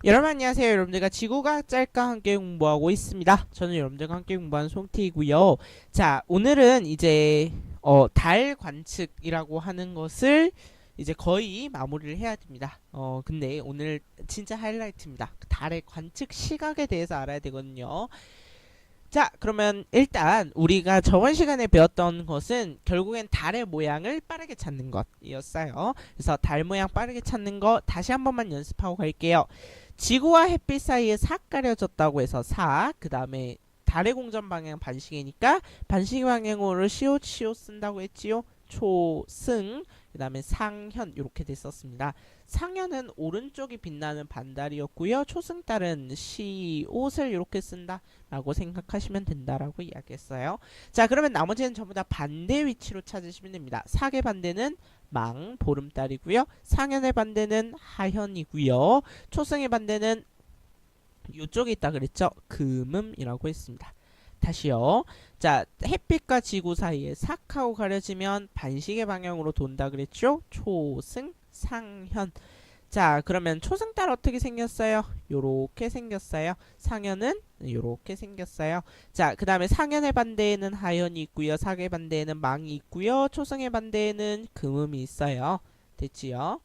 여러분 안녕하세요. 여러분들과 지구과학 짤과 함께 공부하고 있습니다. 저는 여러분들과 함께 공부하는 송태이고요. 자, 오늘은 이제 달 관측이라고 하는 것을 이제 거의 마무리를 해야 됩니다. 근데 오늘 진짜 하이라이트입니다. 달의 관측 시각에 대해서 알아야 되거든요. 자, 그러면 일단 우리가 저번 시간에 배웠던 것은 결국엔 달의 모양을 빠르게 찾는 것이었어요. 그래서 달 모양 빠르게 찾는 거 다시 한 번만 연습하고 갈게요. 지구와 햇빛 사이에 삭 가려졌다고 해서 삭, 그 다음에 달의 공전 방향 반시계니까 반시계 방향으로 시옷 쓴다고 했지요. 초승, 그 다음에 상현 이렇게 됐었습니다. 상현은 오른쪽이 빛나는 반달이었고요. 초승달은 시옷을 이렇게 쓴다 라고 생각하시면 된다라고 이야기했어요. 자, 그러면 나머지는 전부 다 반대 위치로 찾으시면 됩니다. 삭의 반대는 망, 보름달이고요. 상현의 반대는 하현이고요. 초승의 반대는 이쪽에 있다 그랬죠? 금음이라고 했습니다. 다시요. 자, 햇빛과 지구 사이에 삭하고 가려지면 반시계 방향으로 돈다 그랬죠? 초승, 상현. 자, 그러면 초승달 어떻게 생겼어요? 요렇게 생겼어요. 상현은 요렇게 생겼어요. 자, 그 다음에 상현의 반대에는 하현이 있고요. 삭의 반대에는 망이 있고요. 초승의 반대에는 금음이 있어요. 됐지요?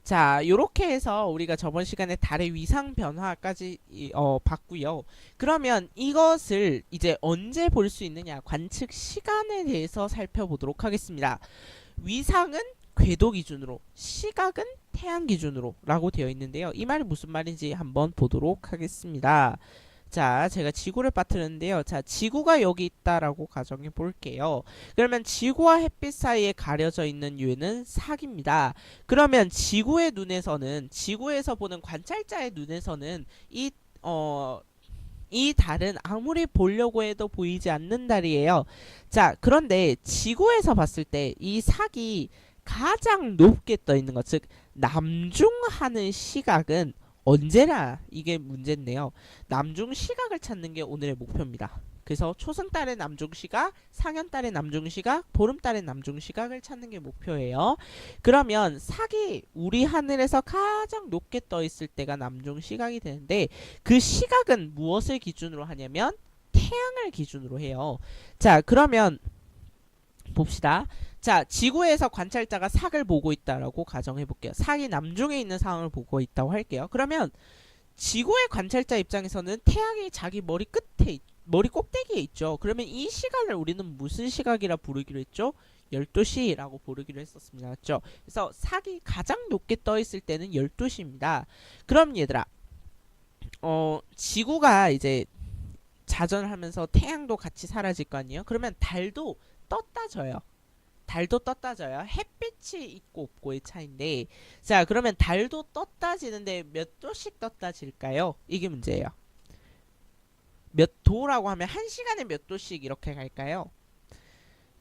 자, 요렇게 해서 우리가 저번 시간에 달의 위상 변화까지 봤고요. 그러면 이것을 이제 언제 볼 수 있느냐? 관측 시간에 대해서 살펴보도록 하겠습니다. 위상은 궤도 기준으로, 시각은 태양 기준으로 라고 되어 있는데요. 이 말이 무슨 말인지 한번 보도록 하겠습니다. 자, 제가 지구를 빠뜨렸는데요. 자, 지구가 여기 있다라고 가정해 볼게요. 그러면 지구와 햇빛 사이에 가려져 있는 유는 삭입니다. 그러면 지구의 눈에서는, 지구에서 보는 관찰자의 눈에서는 이 달은 아무리 보려고 해도 보이지 않는 달이에요. 자, 그런데 지구에서 봤을 때 이 삭이 가장 높게 떠 있는 것, 즉 남중하는 시각은 언제나 이게 문제인데요. 남중 시각을 찾는 게 오늘의 목표입니다. 그래서 초승달의 남중 시각, 상현달의 남중 시각, 보름달의 남중 시각을 찾는 게 목표예요. 그러면 삭이 우리 하늘에서 가장 높게 떠 있을 때가 남중 시각이 되는데 그 시각은 무엇을 기준으로 하냐면 태양을 기준으로 해요. 자, 그러면 봅시다. 자, 지구에서 관찰자가 삭을 보고 있다라고 가정해 볼게요. 삭이 남중에 있는 상황을 보고 있다고 할게요. 그러면 지구의 관찰자 입장에서는 태양이 자기 머리 꼭대기에 있죠. 그러면 이 시간을 우리는 무슨 시각이라 부르기로 했죠? 12시라고 부르기로 했었습니다. 맞죠? 그래서 삭이 가장 높게 떠 있을 때는 12시입니다. 그럼 얘들아, 지구가 이제 자전을 하면서 태양도 같이 사라질 거 아니에요? 그러면 달도 떴다 져요. 달도 떴다 져요. 햇빛이 있고 없고의 차이인데, 자, 그러면 달도 떴다 지는데 몇 도씩 떴다 질까요? 이게 문제예요. 몇 도라고 하면 한 시간에 몇 도씩 이렇게 갈까요?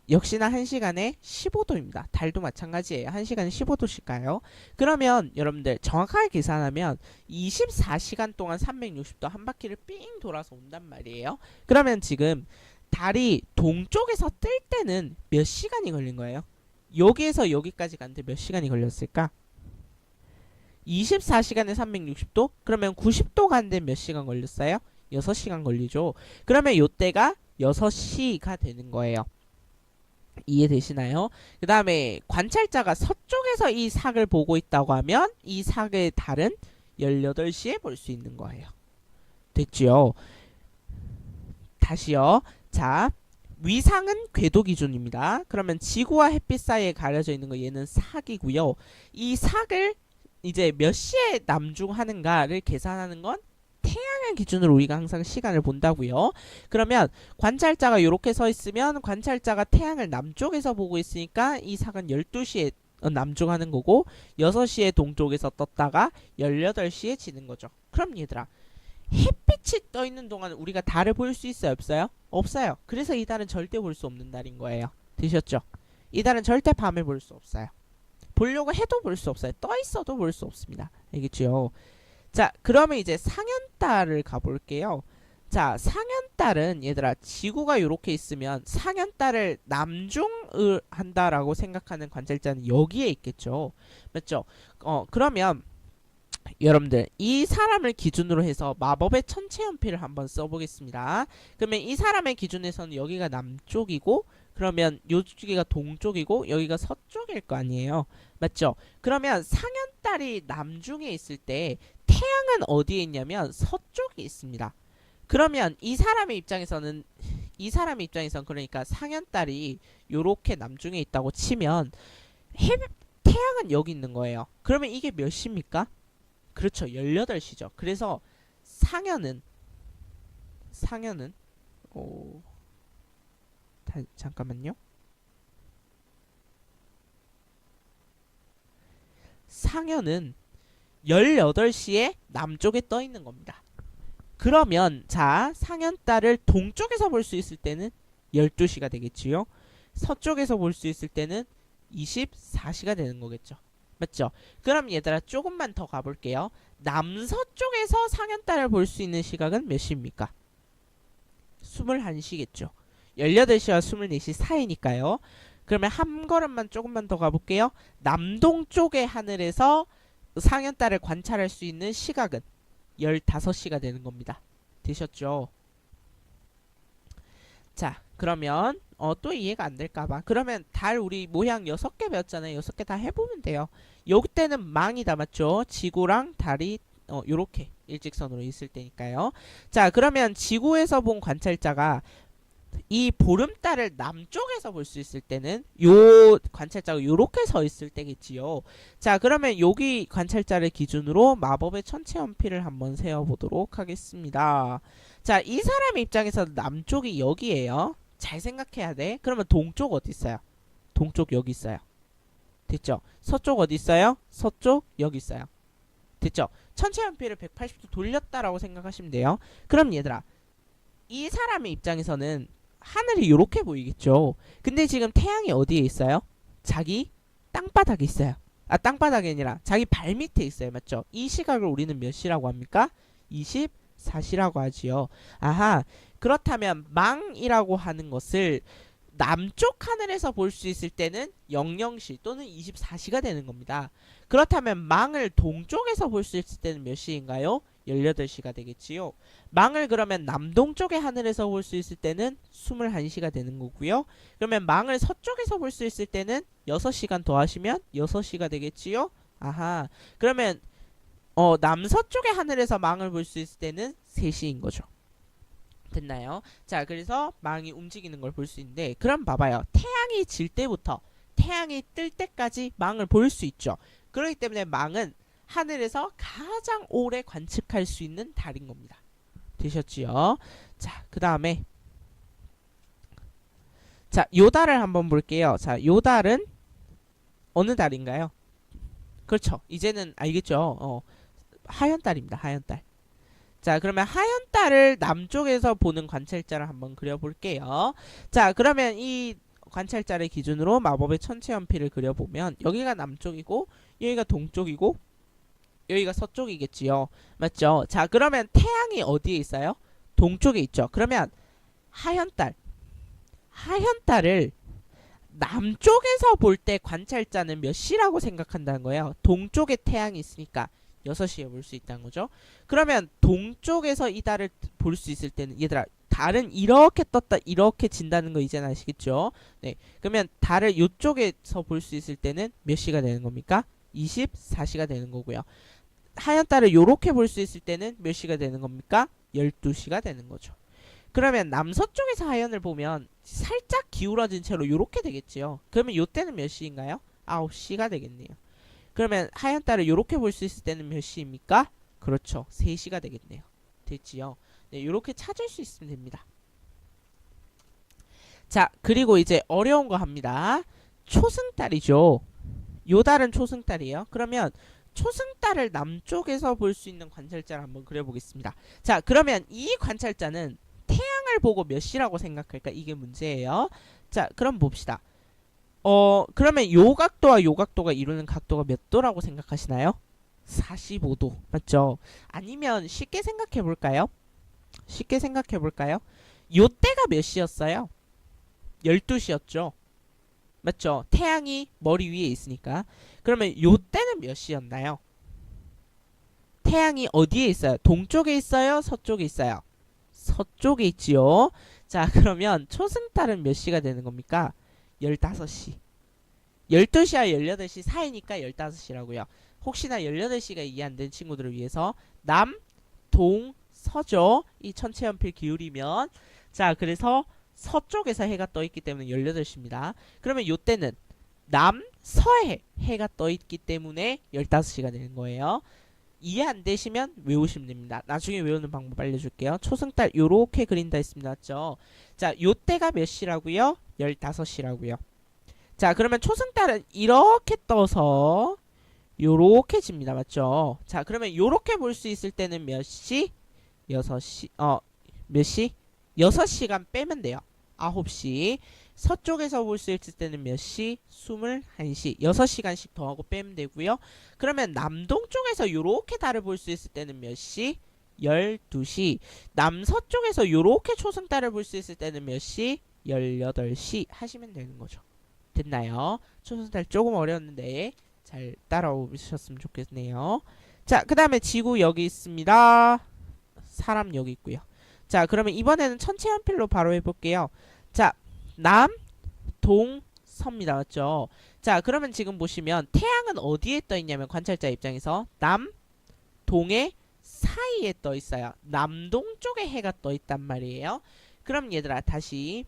역시나 한 시간에 15도입니다. 달도 마찬가지예요. 한 시간에 15도씩 가요. 그러면 여러분들 정확하게 계산하면 24시간 동안 360도 한 바퀴를 삥 돌아서 온단 말이에요. 그러면 지금 달이 동쪽에서 뜰 때는 몇 시간이 걸린 거예요? 여기에서 여기까지 가는데 몇 시간이 걸렸을까? 24시간에 360도? 그러면 90도 가는데 몇 시간 걸렸어요? 6시간 걸리죠. 그러면 요때가 6시가 되는 거예요. 이해되시나요? 그 다음에 관찰자가 서쪽에서 이 삭을 보고 있다고 하면 이 삭의 달은 18시에 볼 수 있는 거예요. 됐지요? 다시요. 자, 위상은 궤도 기준입니다. 그러면 지구와 햇빛 사이에 가려져 있는 거 얘는 삭이고요. 이 삭을 이제 몇 시에 남중하는가를 계산하는 건 태양을 기준으로 우리가 항상 시간을 본다고요. 그러면 관찰자가 이렇게 서 있으면 관찰자가 태양을 남쪽에서 보고 있으니까 이 삭은 12시에 남중하는 거고 6시에 동쪽에서 떴다가 18시에 지는 거죠. 그럼 얘들아, 햇빛이 떠 있는 동안 우리가 달을 볼 수 있어요, 없어요? 없어요. 그래서 이 달은 절대 볼 수 없는 달인 거예요. 되셨죠? 이 달은 절대 밤에 볼 수 없어요. 보려고 해도 볼 수 없어요. 떠 있어도 볼 수 없습니다. 알겠죠? 자, 그러면 이제 상현달을 가볼게요. 자, 상현달은 얘들아, 지구가 이렇게 있으면 상현달을 남중을 한다라고 생각하는 관찰자는 여기에 있겠죠. 맞죠? 그러면 여러분들 이 사람을 기준으로 해서 마법의 천체 연필을 한번 써보겠습니다. 그러면 이 사람의 기준에서는 여기가 남쪽이고 그러면 요쪽이가 동쪽이고 여기가 서쪽일 거 아니에요. 맞죠? 그러면 상현달이 남중에 있을 때 태양은 어디에 있냐면 서쪽에 있습니다. 그러면 이 사람의 입장에서는 그러니까 상현달이 요렇게 남중에 있다고 치면 태양은 여기 있는 거예요. 그러면 이게 몇 시입니까? 그렇죠. 18시죠. 그래서 상현은 오, 잠깐만요. 상현은 18시에 남쪽에 떠 있는 겁니다. 그러면 자, 상현달을 동쪽에서 볼 수 있을 때는 12시가 되겠지요. 서쪽에서 볼 수 있을 때는 24시가 되는 거겠죠. 맞죠? 그럼 얘들아 조금만 더 가볼게요. 남서쪽에서 상현달을 볼 수 있는 시각은 몇 시입니까? 21시겠죠. 18시와 24시 사이니까요. 그러면 한 걸음만 조금만 더 가볼게요. 남동쪽의 하늘에서 상현달을 관찰할 수 있는 시각은 15시가 되는 겁니다. 되셨죠? 자, 그러면 또 이해가 안 될까봐. 그러면 달 우리 모양 6개 배웠잖아요. 6개 다 해보면 돼요. 여기 때는 망이다. 맞죠? 지구랑 달이 요렇게 일직선으로 있을 때니까요. 자, 그러면 지구에서 본 관찰자가 이 보름달을 남쪽에서 볼 수 있을 때는 요 관찰자가 요렇게 서 있을 때겠지요. 자, 그러면 여기 관찰자를 기준으로 마법의 천체 연필을 한번 세워보도록 하겠습니다. 자, 이 사람 입장에서 남쪽이 여기에요. 잘 생각해야 돼. 그러면 동쪽 어디 있어요? 동쪽 여기 있어요. 됐죠? 서쪽 어디 있어요? 서쪽 여기 있어요. 됐죠? 천체 연필을 180도 돌렸다라고 생각하시면 돼요. 그럼 얘들아, 이 사람의 입장에서는 하늘이 이렇게 보이겠죠. 근데 지금 태양이 어디에 있어요? 자기 땅바닥에 있어요. 아, 땅바닥이 아니라 자기 발 밑에 있어요. 맞죠? 이 시각을 우리는 몇 시라고 합니까? 24시라고 하지요. 아하, 그렇다면 망이라고 하는 것을 남쪽 하늘에서 볼 수 있을 때는 00시 또는 24시가 되는 겁니다. 그렇다면 망을 동쪽에서 볼 수 있을 때는 몇 시인가요? 18시가 되겠지요. 망을 그러면 남동쪽의 하늘에서 볼 수 있을 때는 21시가 되는 거고요. 그러면 망을 서쪽에서 볼 수 있을 때는 6시간 더하시면 6시가 되겠지요. 아하, 그러면 남서쪽의 하늘에서 망을 볼 수 있을 때는 3시인 거죠. 됐나요? 자, 그래서 망이 움직이는 걸 볼 수 있는데, 그럼 봐봐요. 태양이 질 때부터 태양이 뜰 때까지 망을 볼 수 있죠. 그렇기 때문에 망은 하늘에서 가장 오래 관측할 수 있는 달인 겁니다. 되셨지요? 자, 그 다음에 자, 요 달을 한번 볼게요. 자, 요 달은 어느 달인가요? 그렇죠. 이제는 알겠죠? 하얀 달입니다. 하얀 달. 자, 그러면 하얀 달을 남쪽에서 보는 관찰자를 한번 그려볼게요. 자, 그러면 이 관찰자를 기준으로 마법의 천체 연필을 그려보면 여기가 남쪽이고 여기가 동쪽이고 여기가 서쪽이겠지요. 맞죠? 자, 그러면 태양이 어디에 있어요? 동쪽에 있죠. 그러면 하얀 달을 남쪽에서 볼 때 관찰자는 몇 시라고 생각한다는 거예요. 동쪽에 태양이 있으니까 6시에 볼 수 있다는 거죠. 그러면 동쪽에서 이 달을 볼 수 있을 때는 얘들아, 달은 이렇게 떴다 이렇게 진다는 거 이제는 아시겠죠? 네. 그러면 달을 이쪽에서 볼 수 있을 때는 몇 시가 되는 겁니까? 24시가 되는 거고요. 하얀 달을 요렇게 볼 수 있을 때는 몇 시가 되는 겁니까? 12시가 되는 거죠. 그러면 남서쪽에서 하얀을 보면 살짝 기울어진 채로 요렇게 되겠지요. 그러면 요때는 몇 시인가요? 9시가 되겠네요. 그러면 하얀 달을 요렇게 볼 수 있을 때는 몇 시입니까? 그렇죠. 3시가 되겠네요. 됐지요? 네, 요렇게 찾을 수 있으면 됩니다. 자, 그리고 이제 어려운 거 합니다. 초승달이죠. 요 달은 초승달이에요. 그러면 초승달을 남쪽에서 볼 수 있는 관찰자를 한번 그려보겠습니다. 자, 그러면 이 관찰자는 태양을 보고 몇 시라고 생각할까? 이게 문제예요. 자, 그럼 봅시다. 그러면 요 각도와 요 각도가 이루는 각도가 몇 도라고 생각하시나요? 45도. 맞죠? 아니면 쉽게 생각해 볼까요? 쉽게 생각해 볼까요? 요 때가 몇 시였어요? 12시였죠. 맞죠? 태양이 머리 위에 있으니까. 그러면 요 때는 몇 시였나요? 태양이 어디에 있어요? 동쪽에 있어요? 서쪽에 있어요? 서쪽에 있지요. 자, 그러면 초승달은 몇 시가 되는 겁니까? 15시. 12시와 18시 사이니까 15시라고요. 혹시나 18시가 이해 안 된 친구들을 위해서 남, 동, 서죠. 이 천체연필 기울이면 자, 그래서 서쪽에서 해가 떠 있기 때문에 18시입니다. 그러면 요때는 남서에 해가 떠 있기 때문에 15시가 되는 거예요. 이해 안 되시면 외우시면 됩니다. 나중에 외우는 방법 알려줄게요. 초승달 요렇게 그린다 했습니다. 맞죠? 자, 요때가 몇 시라고요? 15시라고요. 자, 그러면 초승달은 이렇게 떠서 요렇게 집니다. 맞죠? 자, 그러면 요렇게 볼 수 있을 때는 몇 시? 6시. 몇 시? 6시간 빼면 돼요. 9시. 서쪽에서 볼 수 있을 때는 몇 시? 21시. 6시간씩 더하고 빼면 되고요. 그러면 남동쪽에서 요렇게 달을 볼 수 있을 때는 몇 시? 12시. 남서쪽에서 요렇게 초승달을 볼 수 있을 때는 몇 시? 18시 하시면 되는 거죠. 됐나요? 초승달 조금 어려웠는데 잘 따라오셨으면 좋겠네요. 자, 그 다음에 지구 여기 있습니다. 사람 여기 있고요. 자, 그러면 이번에는 천체연필로 바로 해볼게요. 자, 남, 동, 서입니다. 맞죠? 자, 그러면 지금 보시면 태양은 어디에 떠 있냐면 관찰자 입장에서 남, 동의 사이에 떠 있어요. 남동 쪽에 해가 떠 있단 말이에요. 그럼 얘들아 다시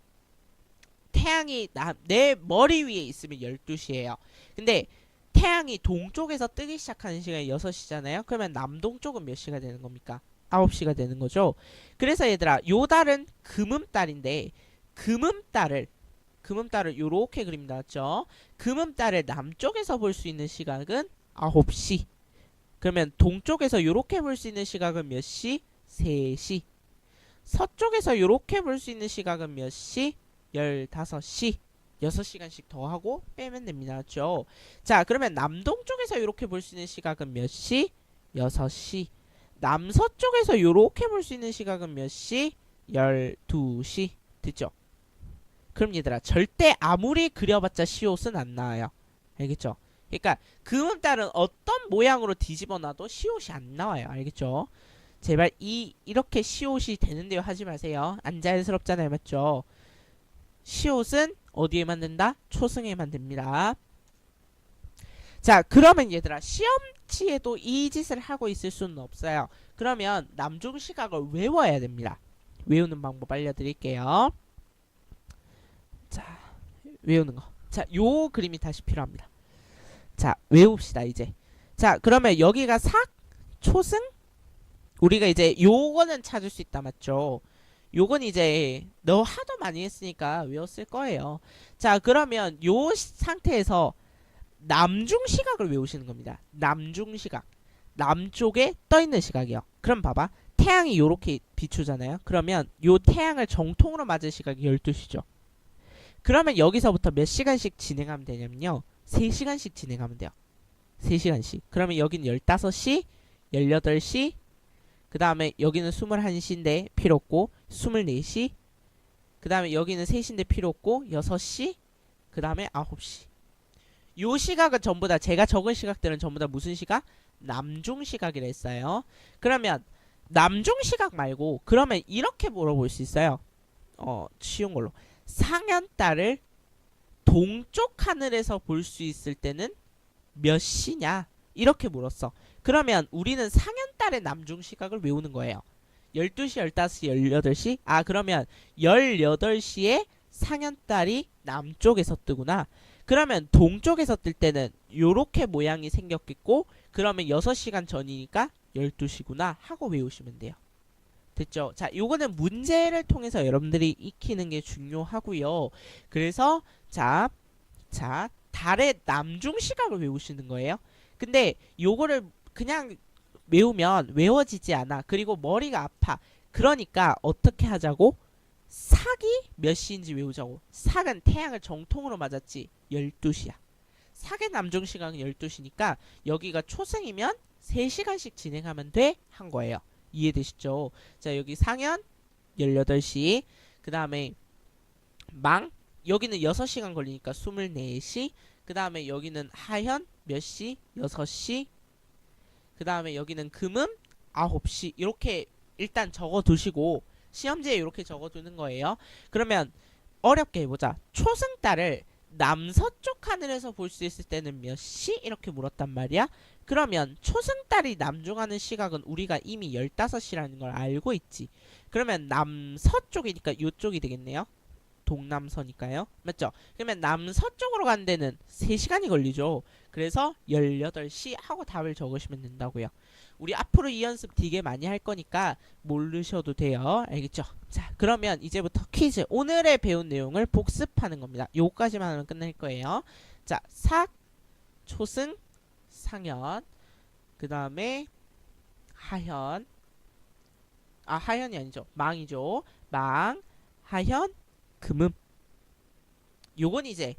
태양이 내 머리 위에 있으면 12시예요. 근데 태양이 동쪽에서 뜨기 시작하는 시간이 6시잖아요. 그러면 남동쪽은 몇 시가 되는 겁니까? 9시가 되는 거죠. 그래서 얘들아 요 달은 금음달인데 금음달을 요렇게 그립니다. 맞죠? 금음달을 남쪽에서 볼 수 있는 시각은 9시. 그러면 동쪽에서 요렇게 볼 수 있는 시각은 몇 시? 3시. 서쪽에서 요렇게 볼 수 있는 시각은 몇 시? 15시. 6시간씩 더하고 빼면 됩니다. 맞죠? 자, 그러면 남동쪽에서 요렇게 볼 수 있는 시각은 몇 시? 6시. 남서쪽에서 요렇게 볼 수 있는 시각은 몇 시? 12시. 됐죠? 그럼 얘들아 절대 아무리 그려봤자 시옷은 안 나와요. 알겠죠? 그러니까 금음달은 어떤 모양으로 뒤집어 놔도 시옷이 안 나와요. 알겠죠? 제발 이렇게 시옷이 되는데요 하지 마세요. 안 자연스럽잖아요. 맞죠? 시옷은 어디에만 된다? 초승에만 됩니다. 자, 그러면 얘들아 시험지에도 이 짓을 하고 있을 수는 없어요. 그러면 남중시각을 외워야 됩니다. 외우는 방법 알려드릴게요. 자, 외우는 거. 자, 요 그림이 다시 필요합니다. 자, 외웁시다 이제. 자, 그러면 여기가 삭, 초승? 우리가 이제 요거는 찾을 수 있다 맞죠? 요건 이제 너 하도 많이 했으니까 외웠을 거예요. 자, 그러면 요 상태에서 남중시각을 외우시는 겁니다. 남중시각. 남쪽에 떠있는 시각이요. 그럼 봐봐. 태양이 요렇게 비추잖아요. 그러면 요 태양을 정통으로 맞은 시각이 12시죠. 그러면 여기서부터 몇 시간씩 진행하면 되냐면요. 3시간씩 진행하면 돼요. 3시간씩. 그러면 여기는 15시, 18시, 그 다음에 여기는 21시인데 필요 없고 24시, 그 다음에 여기는 3시인데 필요 없고 6시, 그 다음에 9시. 요 시각은 전부 다 제가 적은 시각들은 전부 다 무슨 시각? 남중시각이라 했어요. 그러면 남중시각 말고 그러면 이렇게 물어볼 수 있어요. 쉬운 걸로. 상현달을 동쪽 하늘에서 볼 수 있을 때는 몇 시냐? 이렇게 물었어. 그러면 우리는 상현달의 남중시각을 외우는 거예요. 12시, 15시, 18시? 아, 그러면 18시에 상현달이 남쪽에서 뜨구나. 그러면 동쪽에서 뜰 때는 요렇게 모양이 생겼겠고 그러면 6시간 전이니까 12시구나 하고 외우시면 돼요. 됐죠? 자, 요거는 문제를 통해서 여러분들이 익히는 게 중요하고요. 그래서 자, 달의 남중시각을 외우시는 거예요. 근데 요거를 그냥 외우면 외워지지 않아. 그리고 머리가 아파. 그러니까 어떻게 하자고? 삭이 몇 시인지 외우자고. 삭은 태양을 정통으로 맞았지. 12시야. 삭의 남중시각은 12시니까 여기가 초승이면 3시간씩 진행하면 돼? 한 거예요. 이해되시죠? 자, 여기 상현 18시. 그 다음에 망 여기는 6시간 걸리니까 24시. 그 다음에 여기는 하현 몇 시? 6시. 그 다음에 여기는 금음 9시 이렇게 일단 적어두시고 시험지에 이렇게 적어두는 거예요. 그러면 어렵게 해보자. 초승달을 남서쪽 하늘에서 볼 수 있을 때는 몇 시? 이렇게 물었단 말이야. 그러면 초승달이 남중하는 시각은 우리가 이미 15시라는 걸 알고 있지. 그러면 남서쪽이니까 이쪽이 되겠네요. 동남서니까요. 맞죠? 그러면 남서쪽으로 가는 데는 3시간이 걸리죠. 그래서 18시 하고 답을 적으시면 된다고요. 우리 앞으로 이 연습 되게 많이 할 거니까 모르셔도 돼요. 알겠죠? 자, 그러면 이제부터 퀴즈. 오늘의 배운 내용을 복습하는 겁니다. 요거까지만 하면 끝날 거예요. 자, 삭, 초승, 상현, 그 다음에 하현. 하현이 아니죠. 망이죠. 망, 하현, 금음. 요건 이제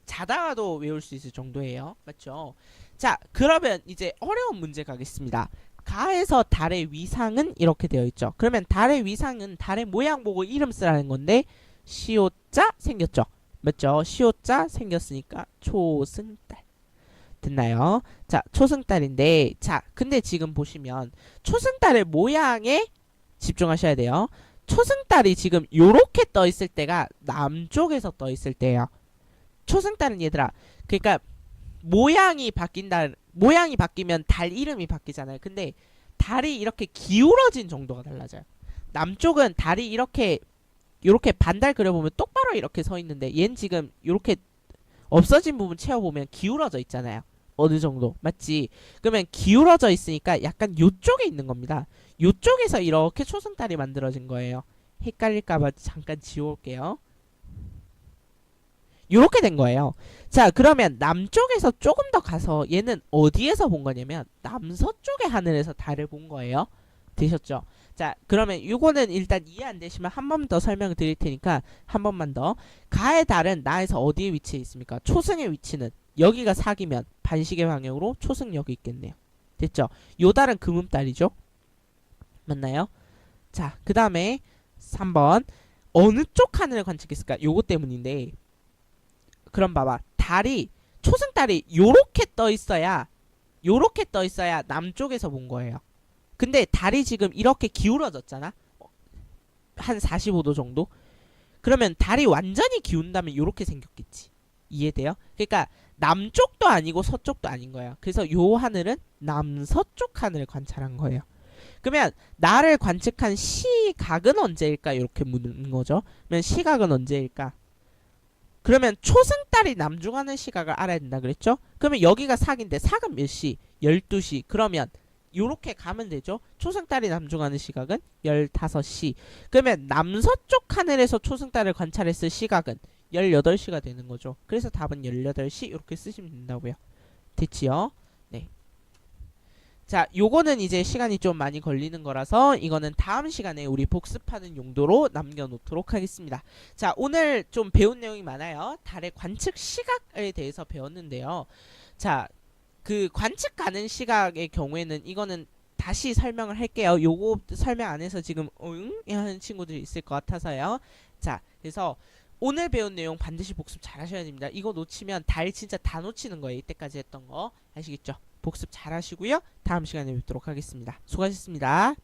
자다가도 외울 수 있을 정도예요. 맞죠? 자, 그러면 이제 어려운 문제 가겠습니다. 가에서 달의 위상은 이렇게 되어 있죠. 그러면 달의 위상은 달의 모양 보고 이름 쓰라는 건데 시옷자 생겼죠. 맞죠? 시옷자 생겼으니까 초승달. 됐나요? 자, 초승달인데 자, 근데 지금 보시면 초승달의 모양에 집중하셔야 돼요. 초승달이 지금 요렇게 떠 있을 때가 남쪽에서 떠 있을 때예요. 초승달은 얘들아, 그러니까 모양이 바뀌면 달 이름이 바뀌잖아요. 근데 달이 이렇게 기울어진 정도가 달라져요. 남쪽은 달이 이렇게 반달 그려보면 똑바로 이렇게 서 있는데 얘는 지금 이렇게 없어진 부분 채워보면 기울어져 있잖아요. 어느 정도 맞지? 그러면 기울어져 있으니까 약간 요쪽에 있는 겁니다. 요쪽에서 이렇게 초승달이 만들어진 거예요. 헷갈릴까봐 잠깐 지워올게요. 요렇게 된 거예요. 자, 그러면 남쪽에서 조금 더 가서 얘는 어디에서 본 거냐면 남서쪽의 하늘에서 달을 본 거예요. 되셨죠? 자, 그러면 요거는 일단 이해 안 되시면 한 번 더 설명을 드릴 테니까 한 번만 더. 가의 달은 나에서 어디에 위치해 있습니까? 초승의 위치는 여기가 사기면 반시계 방향으로 초승 여기 있겠네요. 됐죠? 요 달은 금음달이죠? 맞나요? 자, 그 다음에 3번 어느 쪽 하늘을 관측했을까? 요거 때문인데 그럼 봐봐. 달이 초승달이 요렇게 떠 있어야 남쪽에서 본 거예요. 근데 달이 지금 이렇게 기울어졌잖아. 한 45도 정도. 그러면 달이 완전히 기운다면 요렇게 생겼겠지. 이해돼요? 그러니까 남쪽도 아니고 서쪽도 아닌 거예요. 그래서 요 하늘은 남서쪽 하늘을 관찰한 거예요. 그러면 나를 관측한 시각은 언제일까? 이렇게 묻는 거죠. 그러면 시각은 언제일까? 그러면 초승달이 남중하는 시각을 알아야 된다 그랬죠? 그러면 여기가 삭인데 삭은 몇 시? 12시. 그러면 요렇게 가면 되죠? 초승달이 남중하는 시각은 15시. 그러면 남서쪽 하늘에서 초승달을 관찰했을 시각은 18시가 되는 거죠. 그래서 답은 18시 이렇게 쓰시면 된다고요. 됐지요? 네. 자, 요거는 이제 시간이 좀 많이 걸리는 거라서 이거는 다음 시간에 우리 복습하는 용도로 남겨놓도록 하겠습니다. 자, 오늘 좀 배운 내용이 많아요. 달의 관측 시각에 대해서 배웠는데요. 자, 그 관측 가는 시각의 경우에는 이거는 다시 설명을 할게요. 요거 설명 안 해서 지금 응? 하는 친구들이 있을 것 같아서요. 자, 그래서 오늘 배운 내용 반드시 복습 잘 하셔야 됩니다. 이거 놓치면 달 진짜 다 놓치는 거예요. 이때까지 했던 거. 아시겠죠? 복습 잘 하시고요. 다음 시간에 뵙도록 하겠습니다. 수고하셨습니다.